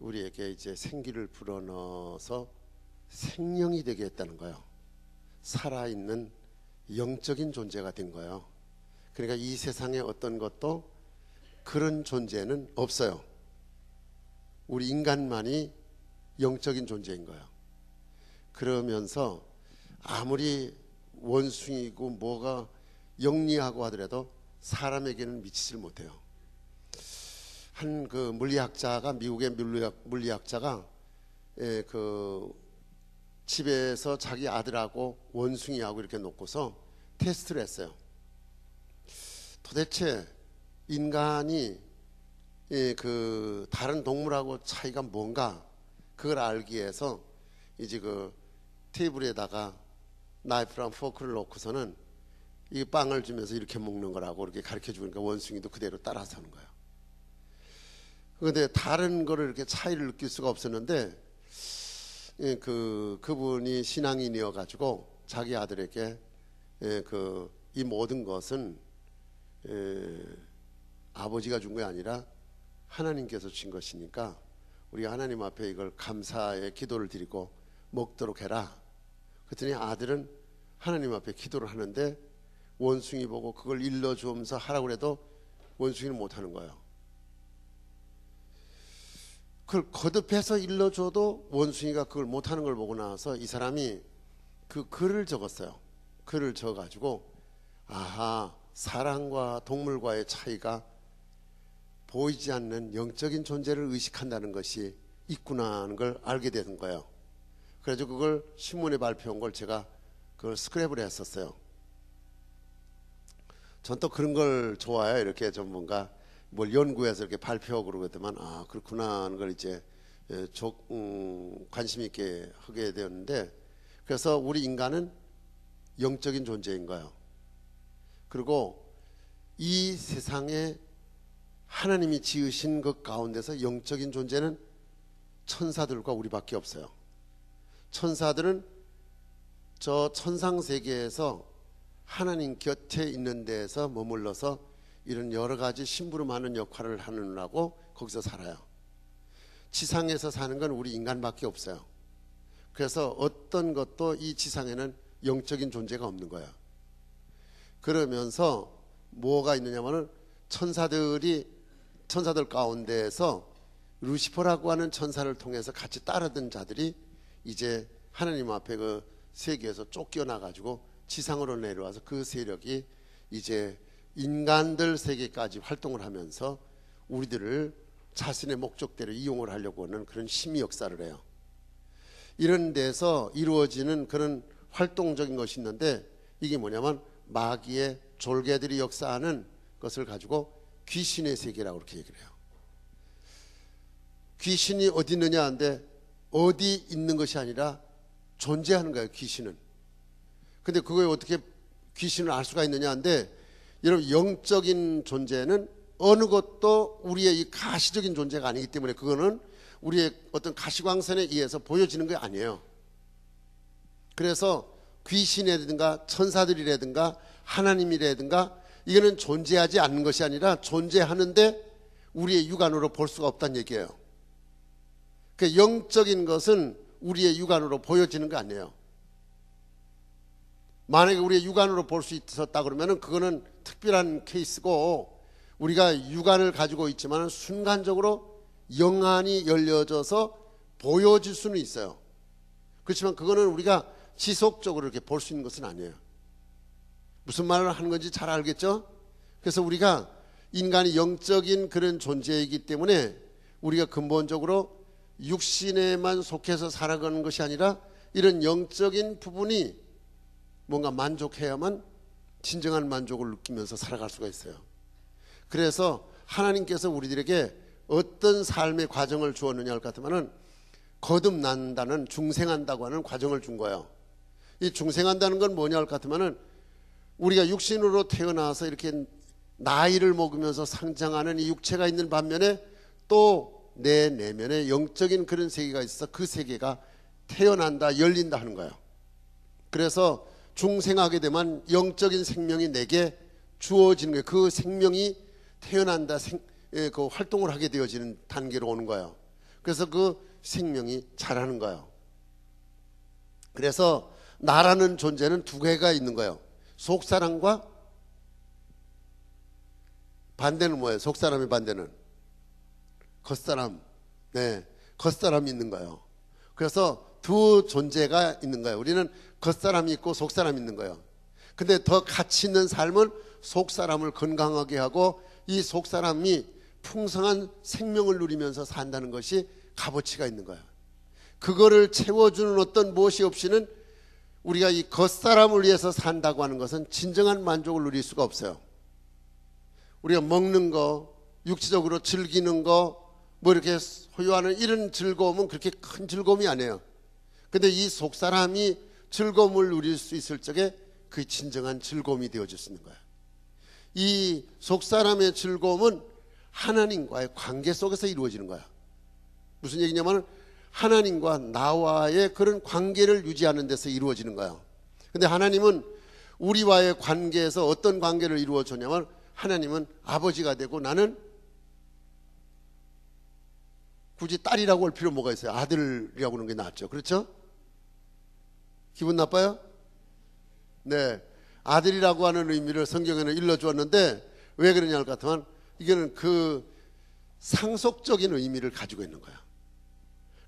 우리에게 이제 생기를 불어넣어서 생명이 되게 했다는 거예요. 살아있는 영적인 존재가 된 거예요. 그러니까 이 세상에 어떤 것도 그런 존재는 없어요. 우리 인간만이 영적인 존재인 거예요. 그러면서 아무리 원숭이고 뭐가 영리하고 하더라도 사람에게는 미치질 못해요. 한 그 물리학자가, 미국의 물리학자가 그 집에서 자기 아들하고 원숭이하고 이렇게 놓고서 테스트를 했어요. 도대체 인간이 그 다른 동물하고 차이가 뭔가 그걸 알기 위해서 이제 그 테이블에다가 나이프랑 포크를 놓고서는 이 빵을 주면서 이렇게 먹는 거라고 이렇게 가르쳐 주니까 원숭이도 그대로 따라서 하는 거예요. 그런데 다른 거를 이렇게 차이를 느낄 수가 없었는데 그분이 신앙인이어 가지고 자기 아들에게 이 모든 것은 아버지가 준 게 아니라 하나님께서 주신 것이니까 우리가 하나님 앞에 이걸 감사의 기도를 드리고 먹도록 해라. 그랬더니 아들은 하나님 앞에 기도를 하는데 원숭이 보고 그걸 일러주면서 하라고 해도 원숭이는 못하는 거예요. 그걸 거듭해서 일러줘도 원숭이가 그걸 못하는 걸 보고 나서 이 사람이 그 글을 적었어요. 글을 적어가지고 아하, 사람과 동물과의 차이가 보이지 않는 영적인 존재를 의식한다는 것이 있구나 하는 걸 알게 되는 거예요. 그래서 그걸 신문에 발표한 걸 제가 그걸 스크랩을 했었어요. 전 또 그런 걸 좋아해요. 이렇게 좀 뭔가 뭘 연구해서 이렇게 발표하고 그러더만 아 그렇구나 하는 걸 이제 관심 있게 하게 되었는데, 그래서 우리 인간은 영적인 존재인 거예요. 그리고 이 세상에 하나님이 지으신 것 가운데서 영적인 존재는 천사들과 우리밖에 없어요. 천사들은 저 천상세계에서 하나님 곁에 있는 데에서 머물러서 이런 여러 가지 심부름하는 역할을 하느라고 거기서 살아요. 지상에서 사는 건 우리 인간밖에 없어요. 그래서 어떤 것도 이 지상에는 영적인 존재가 없는 거예요. 그러면서 뭐가 있느냐면은 천사들 가운데에서 루시퍼라고 하는 천사를 통해서 같이 따르던 자들이 이제 하나님 앞에 그 세계에서 쫓겨나 가지고 지상으로 내려와서 그 세력이 이제 인간들 세계까지 활동을 하면서 우리들을 자신의 목적대로 이용을 하려고 하는 그런 심의 역사를 해요. 이런 데서 이루어지는 그런 활동적인 것이 있는데, 이게 뭐냐면 마귀의 졸개들이 역사하는 것을 가지고 귀신의 세계라고 그렇게 얘기를 해요. 귀신이 어디 있느냐 하는데 어디 있는 것이 아니라 존재하는 거예요, 귀신은. 근데 그거에 어떻게 귀신을 알 수가 있느냐 하는데, 여러분 영적인 존재는 어느 것도 우리의 이 가시적인 존재가 아니기 때문에 그거는 우리의 어떤 가시광선에 의해서 보여지는 게 아니에요. 그래서 귀신이라든가 천사들이라든가 하나님이라든가 이거는 존재하지 않는 것이 아니라 존재하는데 우리의 육안으로 볼 수가 없다는 얘기예요. 그 영적인 것은 우리의 육안으로 보여지는 거 아니에요. 만약에 우리의 육안으로 볼 수 있었다 그러면 그거는 특별한 케이스고, 우리가 육안을 가지고 있지만 순간적으로 영안이 열려져서 보여질 수는 있어요. 그렇지만 그거는 우리가 지속적으로 이렇게 볼 수 있는 것은 아니에요. 무슨 말을 하는 건지 잘 알겠죠? 그래서 우리가 인간이 영적인 그런 존재이기 때문에 우리가 근본적으로 육신에만 속해서 살아가는 것이 아니라 이런 영적인 부분이 뭔가 만족해야만 진정한 만족을 느끼면서 살아갈 수가 있어요. 그래서 하나님께서 우리들에게 어떤 삶의 과정을 주었느냐 할 것 같으면은 거듭난다는, 중생한다고 하는 과정을 준 거예요. 이 중생한다는 건 뭐냐 할 것 같으면은 우리가 육신으로 태어나서 이렇게 나이를 먹으면서 성장하는 이 육체가 있는 반면에 또 내 내면에 영적인 그런 세계가 있어 그 세계가 태어난다, 열린다 하는 거예요. 그래서 중생하게 되면 영적인 생명이 내게 주어지는 거예요. 그 생명이 태어난다, 그 활동을 하게 되어지는 단계로 오는 거예요. 그래서 그 생명이 자라는 거예요. 그래서 나라는 존재는 두 개가 있는 거예요. 속사람과 반대는 뭐예요? 속사람의 반대는 겉사람. 네, 겉사람이 있는 거예요. 그래서 두 존재가 있는 거예요. 우리는 겉사람이 있고 속사람이 있는 거예요. 근데 더 가치 있는 삶은 속사람을 건강하게 하고 이 속사람이 풍성한 생명을 누리면서 산다는 것이 값어치가 있는 거예요. 그거를 채워주는 어떤 무엇이 없이는 우리가 이 겉사람을 위해서 산다고 하는 것은 진정한 만족을 누릴 수가 없어요. 우리가 먹는 거, 육체적으로 즐기는 거, 뭐 이렇게 소유하는 이런 즐거움은 그렇게 큰 즐거움이 아니에요. 근데 이 속사람이 즐거움을 누릴 수 있을 적에 그 진정한 즐거움이 되어질 수 있는 거예요. 이 속사람의 즐거움은 하나님과의 관계 속에서 이루어지는 거야. 무슨 얘기냐면 하나님과 나와의 그런 관계를 유지하는 데서 이루어지는 거야. 근데 하나님은 우리와의 관계에서 어떤 관계를 이루어 줬냐면 하나님은 아버지가 되고 나는 굳이 딸이라고 할 필요 뭐가 있어요? 아들이라고 하는 게 낫죠. 그렇죠? 기분 나빠요? 네, 아들이라고 하는 의미를 성경에는 일러주었는데 왜 그러냐 할 것 같으면 이거는 그 상속적인 의미를 가지고 있는 거야.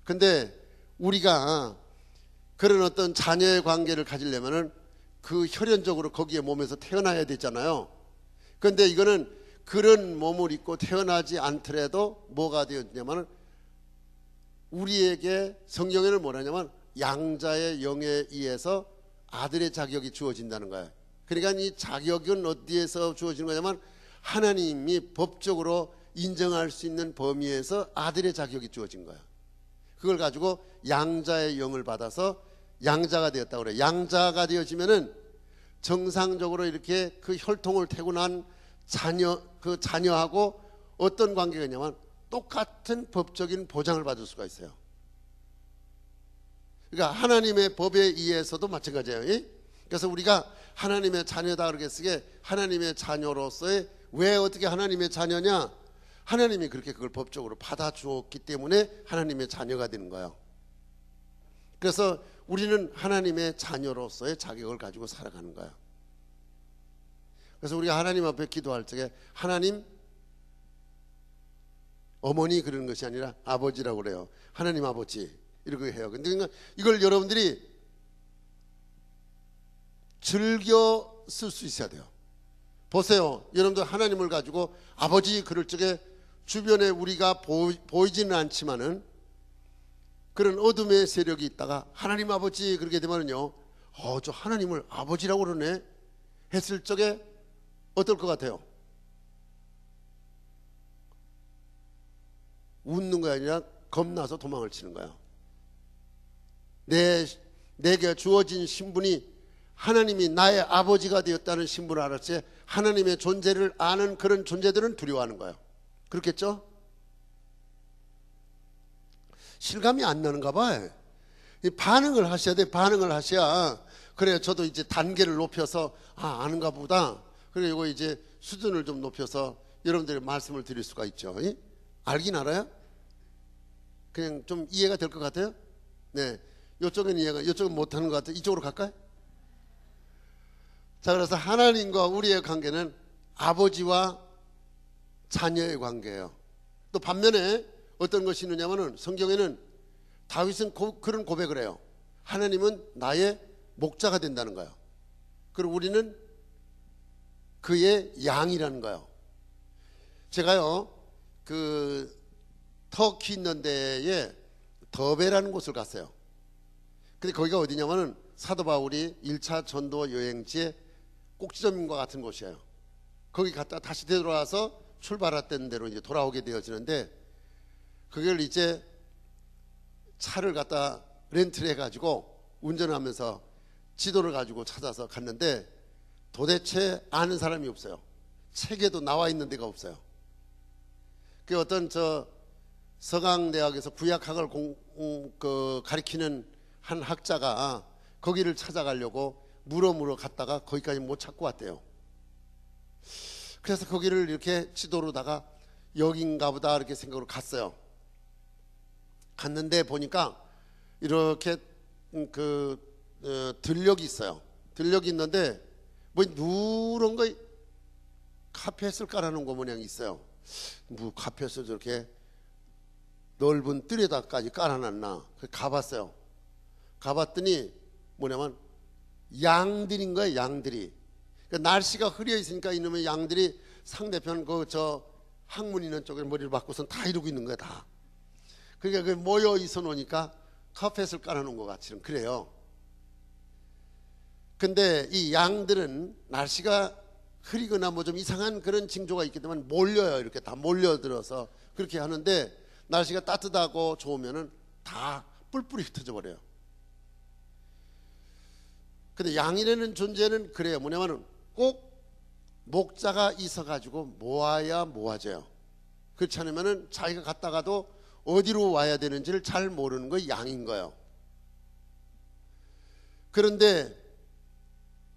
근데 우리가 그런 어떤 자녀의 관계를 가지려면은 그 혈연적으로 거기에 몸에서 태어나야 되잖아요. 그런데 이거는 그런 몸을 입고 태어나지 않더라도 뭐가 되었냐면 우리에게 성경에는 뭐라냐면 양자의 영에 의해서 아들의 자격이 주어진다는 거예요. 그러니까 이 자격은 어디에서 주어지는 거냐면 하나님이 법적으로 인정할 수 있는 범위에서 아들의 자격이 주어진 거예요. 그걸 가지고 양자의 영을 받아서 양자가 되었다고 그래요. 양자가 되어지면은 정상적으로 이렇게 그 혈통을 태고 난 그 자녀하고 어떤 관계가 있냐면 똑같은 법적인 보장을 받을 수가 있어요. 그러니까 하나님의 법에 의해서도 마찬가지예요. 그래서 우리가 하나님의 자녀다 그렇게 쓰게 하나님의 자녀로서의 왜 어떻게 하나님의 자녀냐? 하나님이 그렇게 그걸 법적으로 받아주었기 때문에 하나님의 자녀가 되는 거예요. 그래서 우리는 하나님의 자녀로서의 자격을 가지고 살아가는 거예요. 그래서 우리가 하나님 앞에 기도할 적에 하나님 어머니 그러는 것이 아니라 아버지라고 그래요. 하나님 아버지 이렇게 해요. 근데 이걸 여러분들이 즐겨 쓸 수 있어야 돼요. 보세요. 여러분들 하나님을 가지고 아버지 그럴 적에 주변에 우리가 보이지는 않지만은 그런 어둠의 세력이 있다가 하나님 아버지 그렇게 되면은요, 저 하나님을 아버지라고 그러네 했을 적에 어떨 것 같아요? 웃는 거 아니라 겁나서 도망을 치는 거예요. 내게 주어진 신분이 하나님이 나의 아버지가 되었다는 신분을 알았지 하나님의 존재를 아는 그런 존재들은 두려워하는 거예요. 그렇겠죠? 실감이 안 나는가 봐요. 반응을 하셔야 돼. 반응을 하셔야 그래 저도 이제 단계를 높여서 아는가 보다. 그리고 이제 수준을 좀 높여서 여러분들의 말씀을 드릴 수가 있죠. 알긴 알아요? 그냥 좀 이해가 될 것 같아요? 네, 이쪽은 이해가, 이쪽은 못하는 것 같아요. 이쪽으로 갈까요? 자, 그래서 하나님과 우리의 관계는 아버지와 자녀의 관계예요. 또 반면에 어떤 것이 있느냐면은 성경에는 다윗은 그런 고백을 해요. 하나님은 나의 목자가 된다는 거예요. 그리고 우리는 그의 양이라는 거예요. 제가요 그 터키 있는 데에 더베라는 곳을 갔어요. 근데 거기가 어디냐면은 사도 바울이 1차 전도 여행지의 꼭지점과 같은 곳이에요. 거기 갔다 다시 되돌아와서 출발했던 대로 이제 돌아오게 되어지는데 그걸 이제 차를 갖다 렌트를 해가지고 운전하면서 지도를 가지고 찾아서 갔는데 도대체 아는 사람이 없어요. 책에도 나와 있는 데가 없어요. 그 어떤 서강대학에서 구약학을 가리키는 한 학자가 거기를 찾아가려고 물어 갔다가 거기까지 못 찾고 왔대요. 그래서 거기를 이렇게 지도로다가 여긴가 보다 이렇게 생각으로 갔어요. 갔는데 보니까 이렇게 들녘이 있어요. 들녘이 있는데 뭐 누런 거 카펫을 깔아놓은 거 모양 있어요. 뭐 카펫을 저렇게 넓은 뜰에다까지 깔아놨나. 가봤어요. 가봤더니 뭐냐면 양들인 거예요. 양들이. 그러니까 날씨가 흐려 있으니까 이놈의 양들이 상대편 저 항문 있는 쪽에 머리를 박고선 다 이러고 있는 거야 다. 그러니까 모여 있어 놓으니까 카펫을 깔아놓은 것 같이는 그래요. 근데 이 양들은 날씨가 흐리거나 뭐 좀 이상한 그런 징조가 있기 때문에 몰려요. 이렇게 다 몰려들어서 그렇게 하는데 날씨가 따뜻하고 좋으면은 다 뿔뿔이 흩어져 버려요. 근데 양이라는 존재는 그래요. 뭐냐면은 꼭 목자가 있어가지고 모아야 모아져요. 그렇지 않으면은 자기가 갔다가도 어디로 와야 되는지를 잘 모르는 거 양인 거예요. 그런데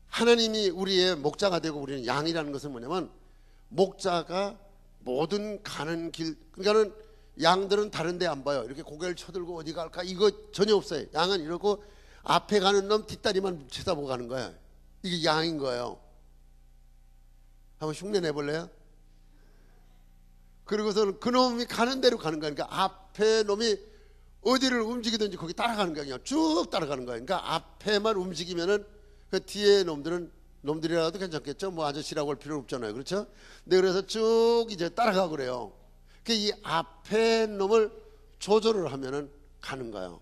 하나님이 우리의 목자가 되고 우리는 양이라는 것은 뭐냐면 목자가 모든 가는 길, 그러니까는 양들은 다른 데 안 봐요. 이렇게 고개를 쳐들고 어디 갈까 이거 전혀 없어요. 양은 이러고 앞에 가는 놈 뒷다리만 쳐다보고 가는 거예요. 이게 양인 거예요. 한번 흉내 내볼래요? 그리고서는 그 놈이 가는 대로 가는 거예요. 그러니까 앞에 놈이 어디를 움직이든지 거기 따라가는 거예요. 그냥 쭉 따라가는 거예요. 그러니까 앞에만 움직이면은 그 뒤에 놈들이라도 괜찮겠죠. 뭐 아저씨라고 할 필요는 없잖아요. 그렇죠? 근데 그래서 쭉 이제 따라가고 그래요. 이 앞에 놈을 조절을 하면은 가는 거예요.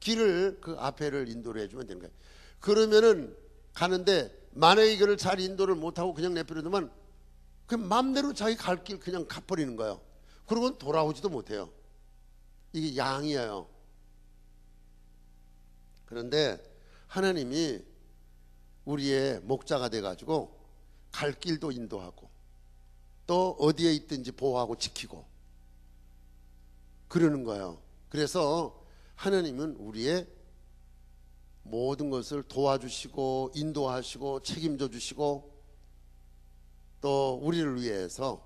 길을 그 앞에를 인도를 해주면 되는 거예요. 그러면은 가는데 만약에 이거를 잘 인도를 못하고 그냥 내버려두면 그 맘대로 자기 갈 길 그냥 가버리는 거예요. 그러고는 돌아오지도 못해요. 이게 양이에요. 그런데 하나님이 우리의 목자가 돼가지고 갈 길도 인도하고 또 어디에 있든지 보호하고 지키고 그러는 거예요. 그래서 하나님은 우리의 모든 것을 도와주시고 인도하시고 책임져 주시고 또 우리를 위해서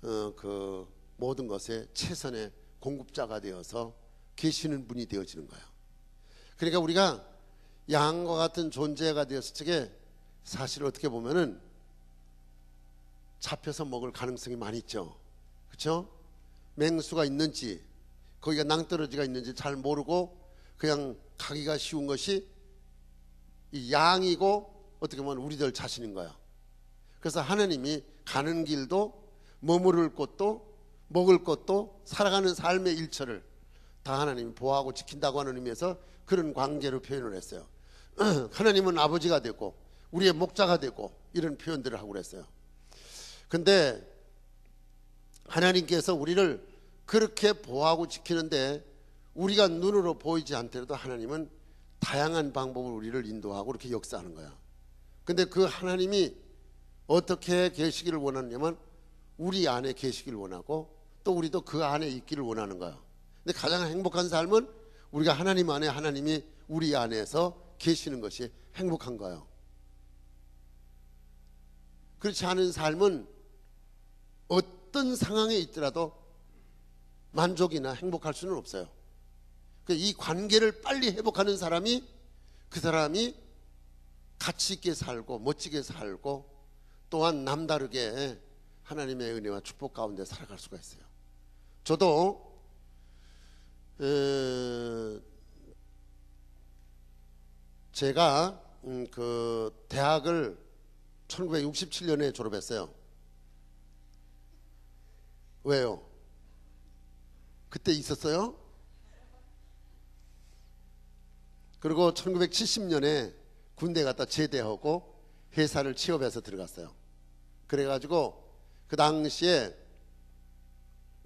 그 모든 것의 최선의 공급자가 되어서 계시는 분이 되어지는 거예요. 그러니까 우리가 양과 같은 존재가 되었을 적에 사실 어떻게 보면은 잡혀서 먹을 가능성이 많이 있죠. 그렇죠? 맹수가 있는지 거기가 낭떠러지가 있는지 잘 모르고 그냥 가기가 쉬운 것이 이 양이고 어떻게 보면 우리들 자신인 거예요. 그래서 하나님이 가는 길도 머무를 곳도 먹을 것도 살아가는 삶의 일처를 다 하나님이 보호하고 지킨다고 하는 의미에서 그런 관계로 표현을 했어요. 하나님은 아버지가 되고 우리의 목자가 되고 이런 표현들을 하고 그랬어요. 근데 하나님께서 우리를 그렇게 보호하고 지키는데 우리가 눈으로 보이지 않더라도 하나님은 다양한 방법으로 우리를 인도하고 이렇게 역사하는 거야. 근데 그 하나님이 어떻게 계시기를 원하냐면 우리 안에 계시기를 원하고 또 우리도 그 안에 있기를 원하는 거야. 근데 가장 행복한 삶은 우리가 하나님 안에 하나님이 우리 안에서 계시는 것이 행복한 거예요. 그렇지 않은 삶은 어떤 상황에 있더라도 만족이나 행복할 수는 없어요. 이 관계를 빨리 회복하는 사람이 그 사람이 가치 있게 살고 멋지게 살고 또한 남다르게 하나님의 은혜와 축복 가운데 살아갈 수가 있어요. 저도 제가 그 대학을 1967년에 졸업했어요. 왜요? 그때 있었어요? 그리고 1970년에 군대 갔다 제대하고 회사를 취업해서 들어갔어요. 그래가지고 그 당시에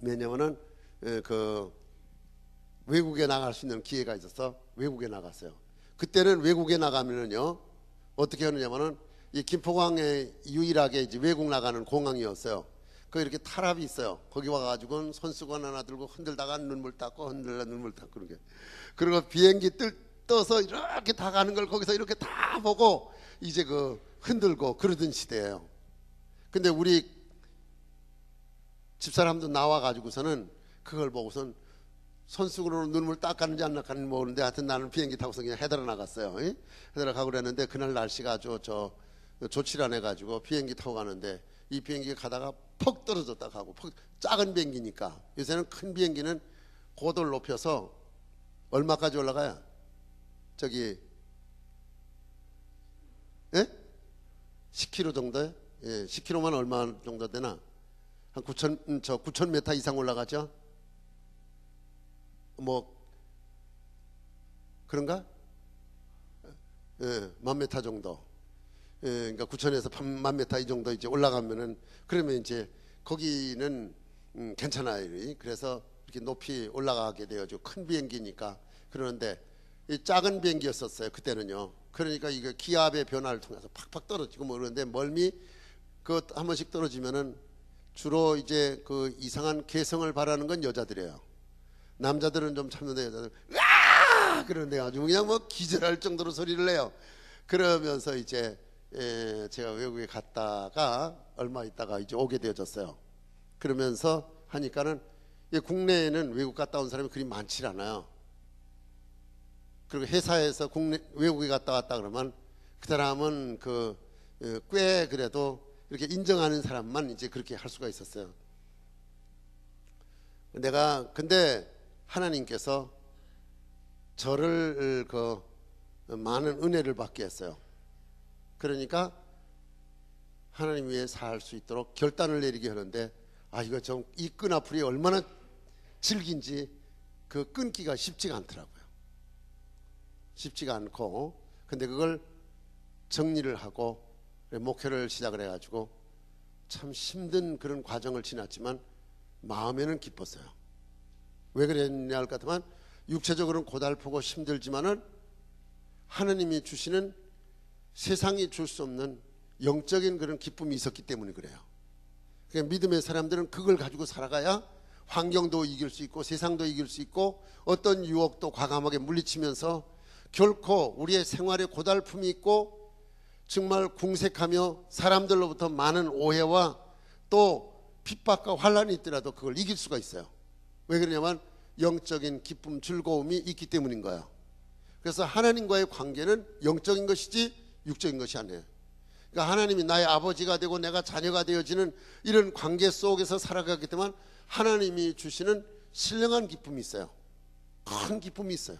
왜냐면은 그 외국에 나갈 수 있는 기회가 있어서 외국에 나갔어요. 그때는 외국에 나가면은요 어떻게 하느냐면은 이 김포공항에 유일하게 이제 외국 나가는 공항이었어요. 거기 이렇게 타랍이 있어요. 거기 와가지고는 손수건 하나 들고 흔들다가 눈물 닦고 흔들다 눈물 닦고 그런 게. 그리고 비행기 떠서 이렇게 다 가는 걸 거기서 이렇게 다 보고 이제 그 흔들고 그러던 시대예요. 근데 우리 집사람도 나와가지고서는 그걸 보고선 손수건으로 눈물 닦았는지 안 닦았는지 모르는데 하여튼 나는 비행기 타고서 그냥 헤드러 나갔어요. 헤드러 가고 그랬는데 그날 날씨가 아주 좋지 않아 가지고 비행기 타고 가는데 이 비행기가 가다가 퍽 떨어졌다 가고 작은 비행기니까 요새는 큰 비행기는 고도를 높여서 얼마까지 올라가요? 저기 10km 정도요? 예, 10km만 얼마 정도 되나? 한 9,000m 이상 올라가죠? 뭐 그런가? 예, 10,000m 정도. 예, 그러니까 9,000에서 10,000m 이 정도 이제 올라가면은 그러면 이제 거기는 괜찮아요. 그래서 이렇게 높이 올라가게 되어죠. 큰 비행기니까. 그러는데 이 작은 비행기였었어요. 그때는요. 그러니까 이게 기압의 변화를 통해서 팍팍 떨어지고 뭐 그러는데 멀미 그 한 번씩 떨어지면은 주로 이제 그 이상한 개성을 바라는 건 여자들이에요. 남자들은 좀 참는데 여자들 으아! 그러는데 아주 그냥 뭐 기절할 정도로 소리를 내요. 그러면서 이제 제가 외국에 갔다가 얼마 있다가 이제 오게 되어졌어요. 그러면서 하니까는 국내에는 외국 갔다 온 사람이 그리 많지 않아요. 그리고 회사에서 외국에 갔다 왔다 그러면 그 사람은 꽤 그래도 이렇게 인정하는 사람만 이제 그렇게 할 수가 있었어요. 근데 하나님께서 저를 많은 은혜를 받게 했어요. 그러니까 하나님 위해 살 수 있도록 결단을 내리게 하는데 이거 이 끈아풀이 얼마나 질긴지 끊기가 쉽지가 않더라고요. 쉽지가 않고 근데 그걸 정리를 하고 목회를 시작을 해가지고 참 힘든 그런 과정을 지났지만 마음에는 기뻤어요. 왜 그랬냐 할 것 같으면 육체적으로는 고달프고 힘들지만은 하나님이 주시는 세상이 줄 수 없는 영적인 그런 기쁨이 있었기 때문에 그래요. 그러니까 믿음의 사람들은 그걸 가지고 살아가야 환경도 이길 수 있고 세상도 이길 수 있고 어떤 유혹도 과감하게 물리치면서 결코 우리의 생활에 고달픔이 있고 정말 궁색하며 사람들로부터 많은 오해와 또 핍박과 환란이 있더라도 그걸 이길 수가 있어요. 왜 그러냐면 영적인 기쁨, 즐거움이 있기 때문인 거예요. 그래서 하나님과의 관계는 영적인 것이지 육적인 것이 아니에요. 그러니까 하나님이 나의 아버지가 되고 내가 자녀가 되어지는 이런 관계 속에서 살아가기 때문에 하나님이 주시는 신령한 기쁨이 있어요. 큰 기쁨이 있어요.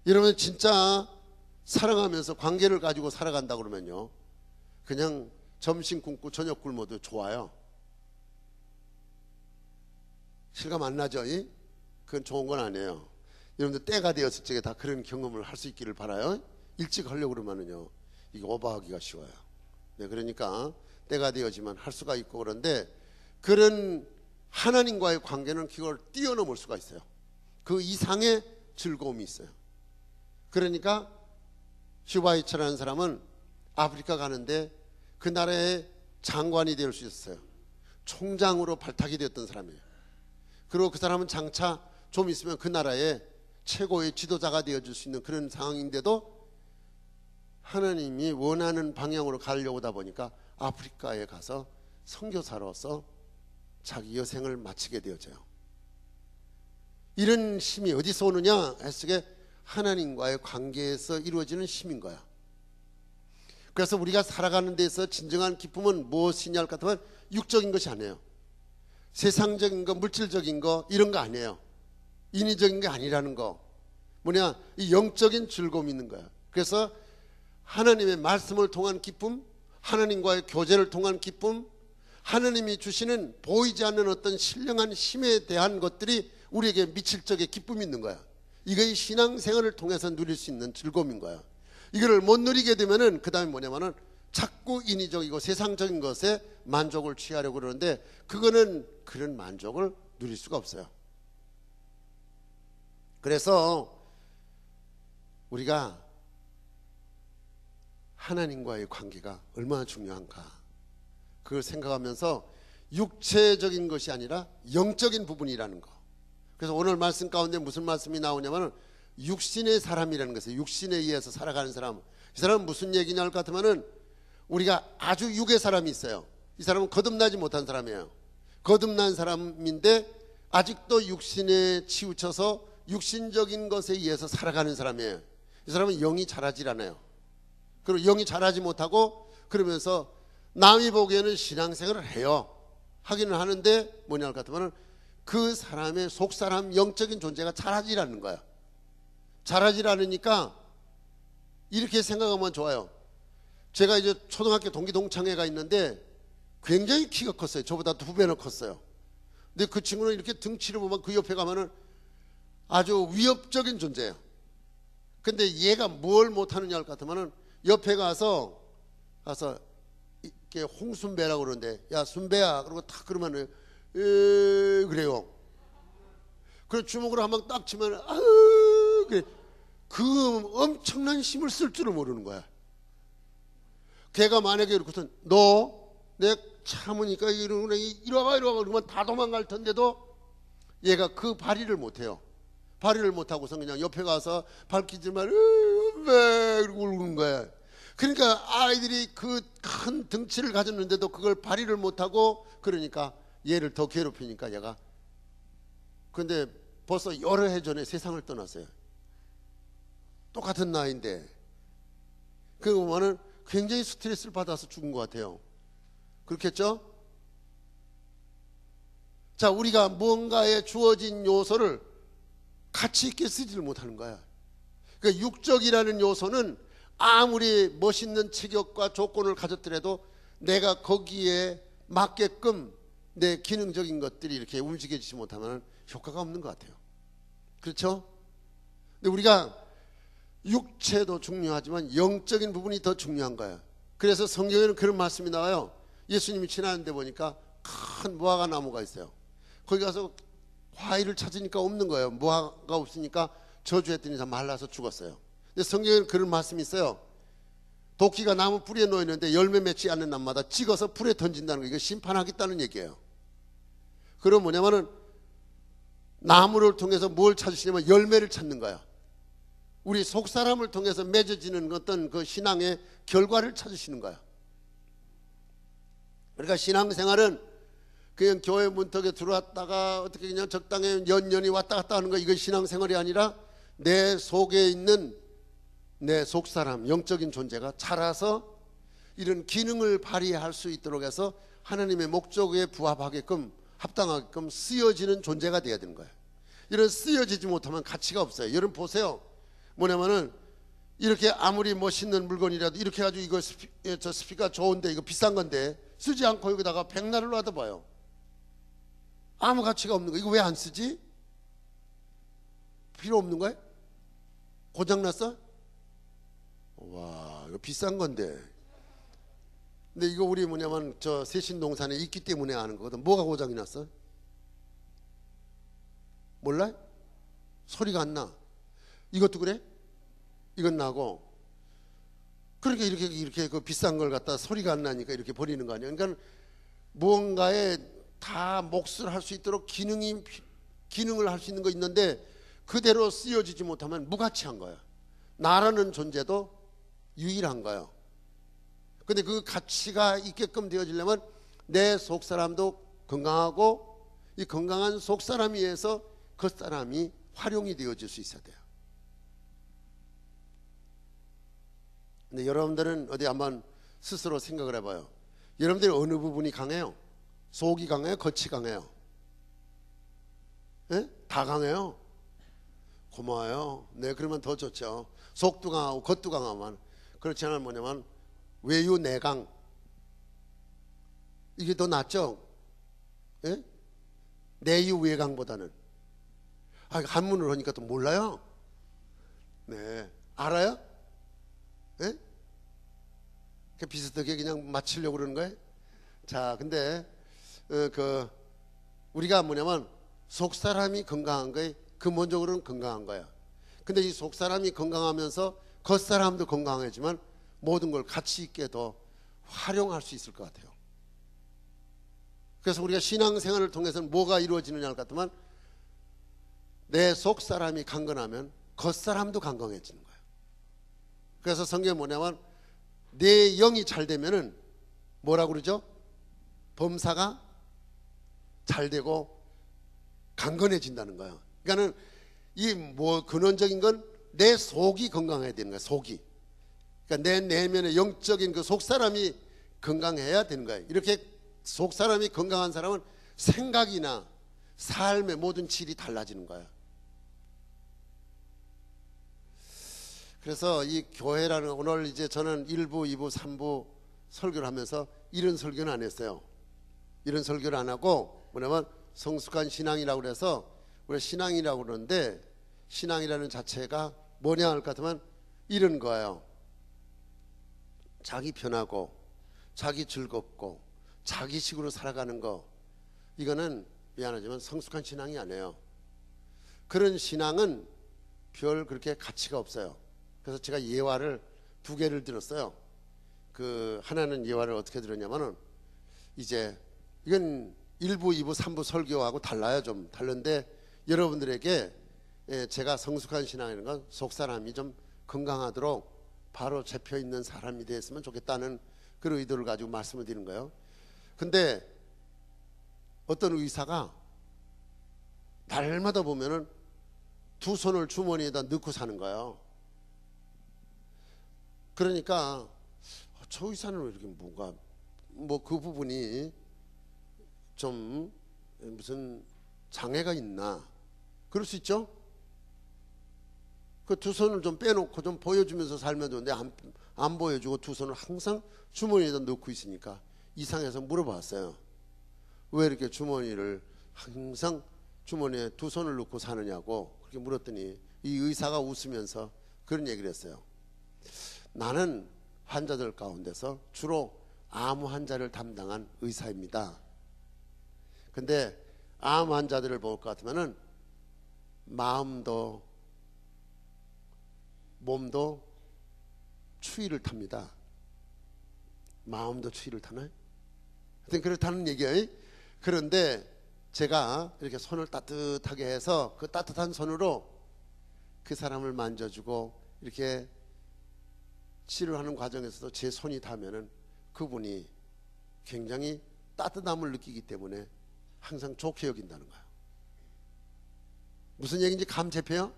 여러분 진짜 사랑하면서 관계를 가지고 살아간다 그러면요 그냥 점심 굶고 저녁 굶어도 좋아요. 실감 안 나죠? 그건 좋은 건 아니에요. 여러분들 때가 되었을 적에 다 그런 경험을 할 수 있기를 바라요. 일찍 하려고 그러면은요 이게 오버하기가 쉬워요. 네, 그러니까 때가 되어지만 할 수가 있고 그런데 그런 하나님과의 관계는 그걸 뛰어넘을 수가 있어요. 그 이상의 즐거움이 있어요. 그러니까 휴바이처라는 사람은 아프리카 가는데 그 나라의 장관이 될 수 있었어요. 총장으로 발탁이 되었던 사람이에요. 그리고 그 사람은 장차 좀 있으면 그 나라의 최고의 지도자가 되어줄 수 있는 그런 상황인데도 하나님이 원하는 방향으로 가려고 하다 보니까 아프리카에 가서 선교사로서 자기 여생을 마치게 되어져요. 이런 힘이 어디서 오느냐 했을 때 하나님과의 관계에서 이루어지는 힘인 거야. 그래서 우리가 살아가는 데서 진정한 기쁨은 무엇이냐 할 것 같으면 육적인 것이 아니에요. 세상적인 거, 물질적인 거 이런 거 아니에요. 인위적인 게 아니라는 거. 뭐냐, 이 영적인 즐거움이 있는 거야. 그래서 하나님의 말씀을 통한 기쁨, 하나님과의 교제를 통한 기쁨, 하나님이 주시는 보이지 않는 어떤 신령한 힘에 대한 것들이 우리에게 미칠 적에 기쁨이 있는 거야. 이거의 신앙생활을 통해서 누릴 수 있는 즐거움인 거야. 이거를 못 누리게 되면은 그 다음에 뭐냐면은 자꾸 인위적이고 세상적인 것에 만족을 취하려고 그러는데 그거는 그런 만족을 누릴 수가 없어요. 그래서 우리가 하나님과의 관계가 얼마나 중요한가 그걸 생각하면서 육체적인 것이 아니라 영적인 부분이라는 거. 그래서 오늘 말씀 가운데 무슨 말씀이 나오냐면 육신의 사람이라는 것이에요. 육신에 의해서 살아가는 사람. 이 사람은 무슨 얘기냐 할 것 같으면은 우리가 아주 육의 사람이 있어요. 이 사람은 거듭나지 못한 사람이에요. 거듭난 사람인데 아직도 육신에 치우쳐서 육신적인 것에 의해서 살아가는 사람이에요. 이 사람은 영이 자라질 않아요. 그리고 영이 자라지 못하고 그러면서 남이 보기에는 신앙생활을 해요. 하기는 하는데 뭐냐 할 것 같으면 그 사람의 속사람 영적인 존재가 자라질 않는 거야. 자라질 않으니까 이렇게 생각하면 좋아요. 제가 이제 초등학교 동기 동창회가 있는데 굉장히 키가 컸어요. 저보다 2배나 컸어요. 근데 그 친구는 이렇게 등치를 보면 그 옆에 가면은 아주 위협적인 존재예요. 근데 얘가 뭘 못하느냐 할 것 같으면은 옆에 가서 이렇게 홍순배라고 그러는데, 야 순배야, 그러고 탁 그러면은 그래요. 그래 주먹으로 한번 딱 치면 아으 그래. 그 엄청난 힘을 쓸 줄을 모르는 거야. 걔가 만약에 이렇게 너 내 참으니까 이러구나, 이리 와봐 그러면 다 도망갈 텐데도 얘가 그 발휘를 못해요. 발휘를 못하고서 그냥 옆에 가서 밝히지만 왜 그러고 울는 거야. 그러니까 아이들이 그 큰 등치를 가졌는데도 그걸 발휘를 못하고, 그러니까 얘를 더 괴롭히니까 얘가. 근데 벌써 여러 해 전에 세상을 떠났어요. 똑같은 나이인데. 그 보면은 굉장히 스트레스를 받아서 죽은 것 같아요. 그렇겠죠? 자, 우리가 무언가에 주어진 요소를 가치 있게 쓰지를 못하는 거야. 그러니까 육적이라는 요소는 아무리 멋있는 체격과 조건을 가졌더라도 내가 거기에 맞게끔 내 기능적인 것들이 이렇게 움직여지지 못하면 효과가 없는 것 같아요. 그렇죠? 근데 우리가 육체도 중요하지만 영적인 부분이 더 중요한 거예요. 그래서 성경에는 그런 말씀이 나와요. 예수님이 지나는데 보니까 큰 무화과 나무가 있어요. 거기 가서 과일을 찾으니까 없는 거예요. 무화과가 없으니까 저주했더니 다 말라서 죽었어요. 근데 성경에는 그런 말씀이 있어요. 도끼가 나무 뿌리에 놓였는데 열매 맺지 않는 나무마다 찍어서 불에 던진다는 거, 이거 심판하겠다는 얘기예요. 그럼 뭐냐면은 나무를 통해서 뭘 찾으시냐면 열매를 찾는 거야. 우리 속사람을 통해서 맺어지는 어떤 그 신앙의 결과를 찾으시는 거야. 그러니까 신앙생활은 그냥 교회 문턱에 들어왔다가 어떻게 그냥 적당히 연연히 왔다 갔다 하는 거, 이거 신앙생활이 아니라 내 속에 있는 내 속사람 영적인 존재가 자라서 이런 기능을 발휘할 수 있도록 해서 하나님의 목적에 부합하게끔 합당하게끔 쓰여지는 존재가 되어야 되는 거예요. 이런 쓰여지지 못하면 가치가 없어요. 여러분 보세요. 뭐냐면은 이렇게 아무리 멋있는 물건이라도 이렇게 해가지고 이거 저 스피커 좋은데 이거 비싼 건데 쓰지 않고 여기다가 백날을 놔둬봐요. 아무 가치가 없는 거. 이거 왜 안 쓰지? 필요 없는 거야? 고장났어? 와, 이거 비싼 건데. 근데 이거 우리 뭐냐면 저 세신동산에 있기 때문에 아는 거거든. 뭐가 고장이 났어? 몰라? 소리가 안 나. 이것도 그래? 이건 나고. 그러니까 이렇게 그 비싼 걸 갖다 소리가 안 나니까 이렇게 버리는 거 아니야. 그러니까 무언가에 다 몫을 할 수 있도록 기능을 할 수 있는 거 있는데 그대로 쓰여지지 못하면 무가치한 거야. 나라는 존재도 유일한 거예요. 근데 그 가치가 있게끔 되어지려면 내 속사람도 건강하고 이 건강한 속사람에 의해서 겉사람이 활용이 되어질 수 있어야 돼요. 근데 여러분들은 어디 한번 스스로 생각을 해봐요. 여러분들이 어느 부분이 강해요? 속이 강해요? 겉이 강해요? 예? 다 강해요? 고마워요. 네, 그러면 더 좋죠. 속도 강하고 겉도 강하면. 그렇지 않으면 뭐냐면 외유 내강, 이게 더 낫죠? 예? 내유 외강보다는. 한문을 하니까 또 몰라요? 네, 알아요? 예? 비슷하게 그냥 맞추려고 그러는 거예요? 자, 근데 우리가 뭐냐면 속사람이 건강한 거에 근본적으로는 건강한 거야. 근데 이 속사람이 건강하면서 겉사람도 건강하지만 모든 걸 가치 있게 더 활용할 수 있을 것 같아요. 그래서 우리가 신앙생활을 통해서는 뭐가 이루어지느냐 할 것 같으면 내 속사람이 강건하면 겉사람도 강건해지는 거예요. 그래서 성경에 뭐냐면 내 영이 잘 되면은 뭐라고 그러죠? 범사가 잘 되고 강건해진다는 거예요. 그러니까는 이 뭐 근원적인 건 내 속이 건강해야 되는 거야. 속이. 그러니까 내 내면의 영적인 그 속 사람이 건강해야 되는 거예요. 이렇게 속 사람이 건강한 사람은 생각이나 삶의 모든 질이 달라지는 거예요. 그래서 이 교회라는, 오늘 이제 저는 1부, 2부, 3부 설교를 하면서 이런 설교는 안 했어요. 이런 설교를 안 하고 뭐냐면 성숙한 신앙이라고 그래서 우리가 신앙이라고 그러는데, 신앙이라는 자체가 뭐냐 할 것 같으면 이런 거예요. 자기 편하고 자기 즐겁고 자기식으로 살아가는 거, 이거는 미안하지만 성숙한 신앙이 아니에요. 그런 신앙은 별 그렇게 가치가 없어요. 그래서 제가 예화를 2개를 들었어요. 그 하나는 예화를 어떻게 들었냐면은, 이제 이건 1부, 2부, 3부 설교하고 달라요. 좀 다른데, 여러분들에게 제가 성숙한 신앙이라는 건 속사람이 좀 건강하도록 바로 잡혀 있는 사람이 됐으면 좋겠다는 그런 의도를 가지고 말씀을 드리는 거예요. 근데 어떤 의사가 날마다 보면은 2 손을 주머니에다 넣고 사는 거예요. 그러니까 저 의사는 왜 이렇게 뭔가 뭐 그 부분이 좀 무슨 장애가 있나, 그럴 수 있죠. 그 2 손을 좀 빼놓고 좀 보여주면서 살면 좋은데 안 보여주고 2 손을 항상 주머니에다 넣고 있으니까 이상해서 물어봤어요. 왜 이렇게 주머니를 항상 주머니에 2 손을 넣고 사느냐고 그렇게 물었더니 이 의사가 웃으면서 그런 얘기를 했어요. 나는 환자들 가운데서 주로 암 환자를 담당한 의사입니다. 근데 암 환자들을 볼 것 같으면은 마음도 몸도 추위를 탑니다. 마음도 추위를 타나요? 하여튼 그렇다는 얘기예요. 그런데 제가 이렇게 손을 따뜻하게 해서 그 따뜻한 손으로 그 사람을 만져주고 이렇게 치료하는 과정에서도 제 손이 닿으면은 그분이 굉장히 따뜻함을 느끼기 때문에 항상 좋게 여긴다는 거예요. 무슨 얘기인지 감 잡혀요?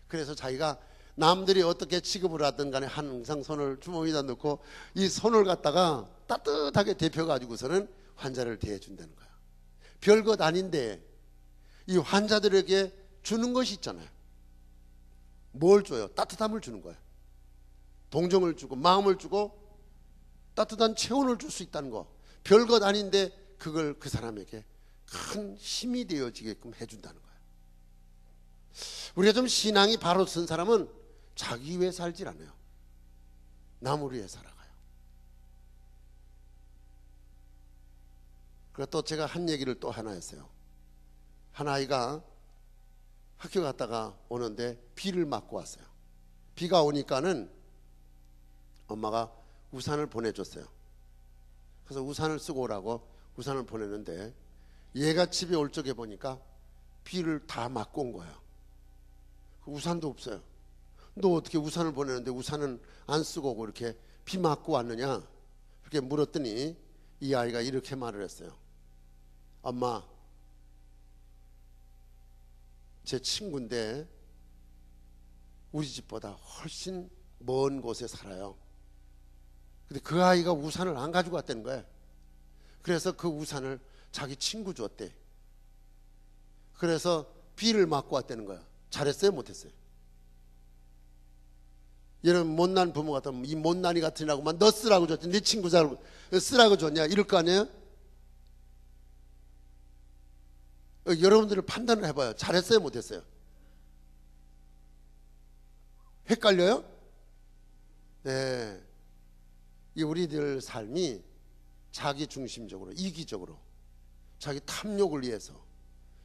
그래서 자기가 남들이 어떻게 취급을 하든 간에 항상 손을 주머니에다 넣고 이 손을 갖다가 따뜻하게 데펴가지고서는 환자를 대해준다는 거예요. 별것 아닌데 이 환자들에게 주는 것이 있잖아요. 뭘 줘요? 따뜻함을 주는 거예요. 동정을 주고 마음을 주고 따뜻한 체온을 줄 수 있다는 거, 별것 아닌데 그걸 그 사람에게 큰 힘이 되어지게끔 해준다는 거예요. 우리가 좀 신앙이 바로 쓴 사람은 자기 위해 살질 않아요. 남을 위해 살아가요. 그리고 또 제가 한 얘기를 또 하나 했어요. 한 아이가 학교 갔다가 오는데 비를 맞고 왔어요. 비가 오니까는 엄마가 우산을 보내줬어요. 그래서 우산을 쓰고 오라고 우산을 보냈는데 얘가 집에 올 적에 보니까 비를 다 맞고 온 거예요. 우산도 없어요. 너 어떻게 우산을 보내는데 우산은 안 쓰고 오고 이렇게 비 맞고 왔느냐? 그렇게 물었더니 이 아이가 이렇게 말을 했어요. 엄마, 제 친구인데 우리 집보다 훨씬 먼 곳에 살아요. 근데 그 아이가 우산을 안 가지고 왔다는 거예요. 그래서 그 우산을 자기 친구 줬대. 그래서 비를 맞고 왔다는 거야. 잘했어요? 못했어요? 여러분 못난 부모 같으면 이 못난이 같으라고만 너 쓰라고 줬지, 네 친구 쓰라고 줬냐 이럴 거 아니에요? 여러분들을 판단을 해봐요. 잘했어요? 못했어요? 헷갈려요? 네. 이 우리들 삶이 자기 중심적으로 이기적으로 자기 탐욕을 위해서